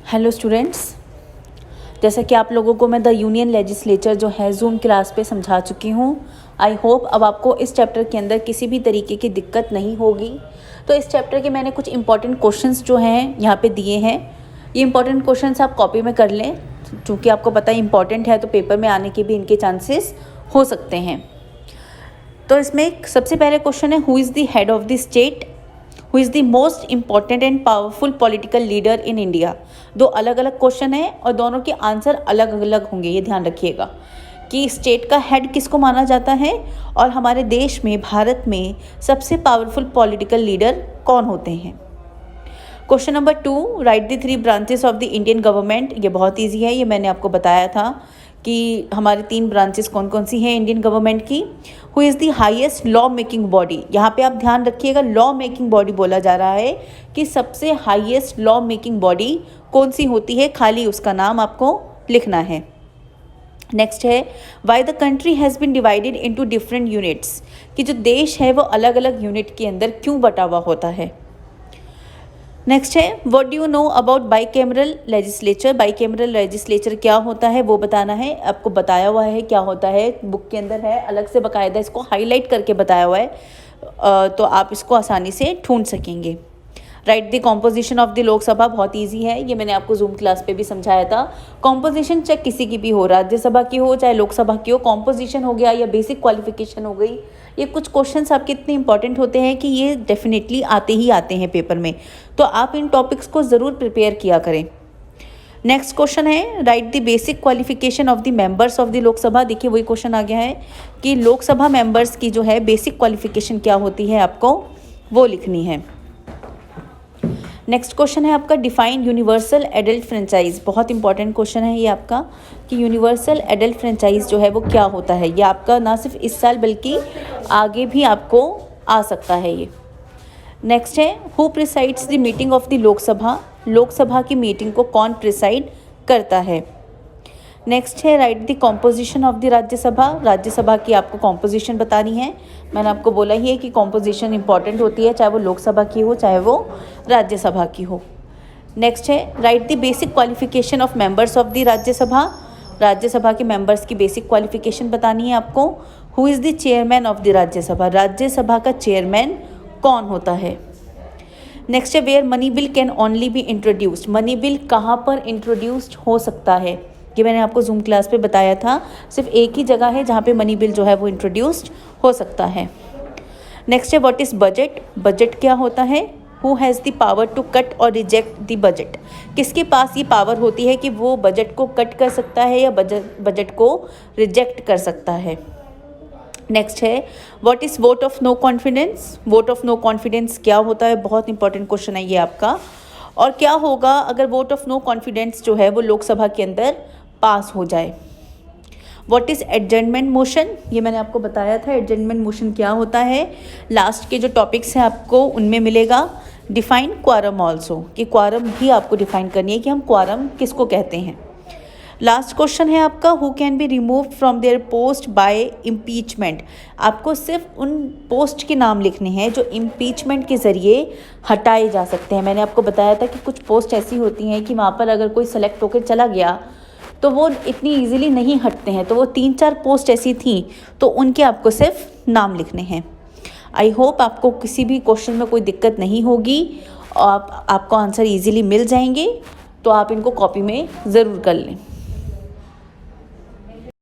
Hello students, जैसा कि आप लोगों को मैं द यूनियन लेजिस्लेचर जो है जूम क्लास पे समझा चुकी हूँ। आई होप अब आपको इस चैप्टर के अंदर किसी भी तरीके की दिक्कत नहीं होगी। तो इस चैप्टर के मैंने कुछ इंपॉर्टेंट क्वेश्चंस जो हैं यहाँ पे दिए हैं। ये इंपॉर्टेंट क्वेश्चंस आप कॉपी में कर लें, क्योंकि आपको पता है इंपॉर्टेंट है तो पेपर में आने के भी इनके चांसेस हो सकते हैं। तो इसमें सबसे पहले क्वेश्चन है, who is the head of the state, who is the most important and powerful political leader in India. दो अलग अलग क्वेश्चन है और दोनों के आंसर अलग अलग होंगे, ये ध्यान रखिएगा कि स्टेट का हेड किसको माना जाता है और हमारे देश में भारत में सबसे पावरफुल पॉलिटिकल लीडर कौन होते हैं। Question number 2, right the 3 branches of the Indian government. ये बहुत ईजी है, ये मैंने आपको बताया था कि हमारे 3 ब्रांचेस कौन कौन सी हैं इंडियन गवर्नमेंट की। Who is the highest law making body. यहाँ पे आप ध्यान रखिएगा, लॉ मेकिंग बॉडी बोला जा रहा है कि सबसे हाईएस्ट लॉ मेकिंग बॉडी कौन सी होती है, खाली उसका नाम आपको लिखना है। नेक्स्ट है, why the country has been divided into different units, कि जो देश है वो अलग अलग यूनिट के अंदर क्यों बटा हुआ होता है। नेक्स्ट है, what do you know about bicameral legislature. Bicameral legislature क्या होता है वो बताना है। आपको बताया हुआ है क्या होता है, बुक के अंदर है, अलग से बाकायदा इसको हाईलाइट करके बताया हुआ है, तो आप इसको आसानी से ढूंढ सकेंगे। Right the composition of the Lok Sabha, बहुत ईजी है, ये मैंने आपको जूम क्लास पे भी समझाया था। कॉम्पोजिशन चेक किसी की भी हो, राज्यसभा की हो चाहे लोकसभा की हो, कॉम्पोजिशन हो गया या बेसिक क्वालिफिकेशन हो गई। ये कुछ क्वेश्चंस आपके इतने इंपॉर्टेंट होते हैं कि ये डेफिनेटली आते ही आते हैं पेपर में, तो आप इन टॉपिक्स को ज़रूर प्रिपेयर किया करें। नेक्स्ट क्वेश्चन है, right the basic qualification of the members of the Lok Sabha. देखिए वही क्वेश्चन आ गया है कि लोकसभा मेंबर्स की जो है बेसिक क्वालिफिकेशन क्या होती है, आपको वो लिखनी है। नेक्स्ट क्वेश्चन है आपका, डिफाइन यूनिवर्सल एडल्ट फ्रेंचाइज। बहुत इंपॉर्टेंट क्वेश्चन है ये आपका कि यूनिवर्सल एडल्ट फ्रेंचाइज जो है वो क्या होता है। ये आपका ना सिर्फ इस साल बल्कि आगे भी आपको आ सकता है ये। नेक्स्ट है, who presides the meeting of the Lok Sabha. Lok Sabha की मीटिंग को कौन प्रिसाइड करता है। नेक्स्ट है, right the composition of the Rajya Sabha. Rajya Sabha की आपको कॉम्पोजिशन बतानी है। मैंने आपको बोला ही है कि कॉम्पोजिशन इंपॉर्टेंट होती है, चाहे वो लोकसभा की हो चाहे वो राज्यसभा की हो। नेक्स्ट है, right the basic qualification of members of the Rajya Sabha. Rajya Sabha के मेंबर्स की बेसिक क्वालिफिकेशन बतानी है आपको। Who is the chairman of the Rajya Sabha. Rajya Sabha का चेयरमैन कौन होता है। नेक्स्ट है, where money bill can only be introduced. Money bill कहाँ पर इंट्रोड्यूस्ड हो सकता है, ये मैंने आपको जूम क्लास पे बताया था। सिर्फ एक ही जगह है जहाँ पे मनी बिल जो है वो इंट्रोड्यूस्ड हो सकता है। नेक्स्ट है, व्हाट इज़ बजट। बजट क्या होता है। Who has the power to cut or reject the budget. किसके पास ये पावर होती है कि वो बजट को कट कर सकता है या बजट को रिजेक्ट कर सकता है। नेक्स्ट है, what is vote of no confidence. Vote of no confidence क्या होता है, बहुत इंपॉर्टेंट क्वेश्चन है ये आपका। और क्या होगा अगर वोट ऑफ नो कॉन्फिडेंस जो है वो लोकसभा के अंदर पास हो जाए। What is adjournment motion. ये मैंने आपको बताया था एडजर्नमेंट मोशन क्या होता है। लास्ट के जो टॉपिक्स हैं आपको उनमें मिलेगा। डिफाइन क्वारम ऑल्सो, कि क्वारम भी आपको डिफाइन करनी है कि हम क्वारम किसको कहते हैं। लास्ट क्वेश्चन है आपका, who can be removed from their post by impeachment. आपको सिर्फ उन पोस्ट के नाम लिखने हैं जो इम्पीचमेंट के ज़रिए हटाए जा सकते हैं। मैंने आपको बताया था कि कुछ पोस्ट ऐसी होती हैं कि वहाँ पर अगर कोई सेलेक्ट होकर चला गया तो वो इतनी इजीली नहीं हटते हैं, तो वो 3-4 पोस्ट ऐसी थी, तो उनके आपको सिर्फ नाम लिखने हैं। आई होप आपको किसी भी क्वेश्चन में कोई दिक्कत नहीं होगी और आपको आंसर इजीली मिल जाएंगे, तो आप इनको कॉपी में ज़रूर कर लें।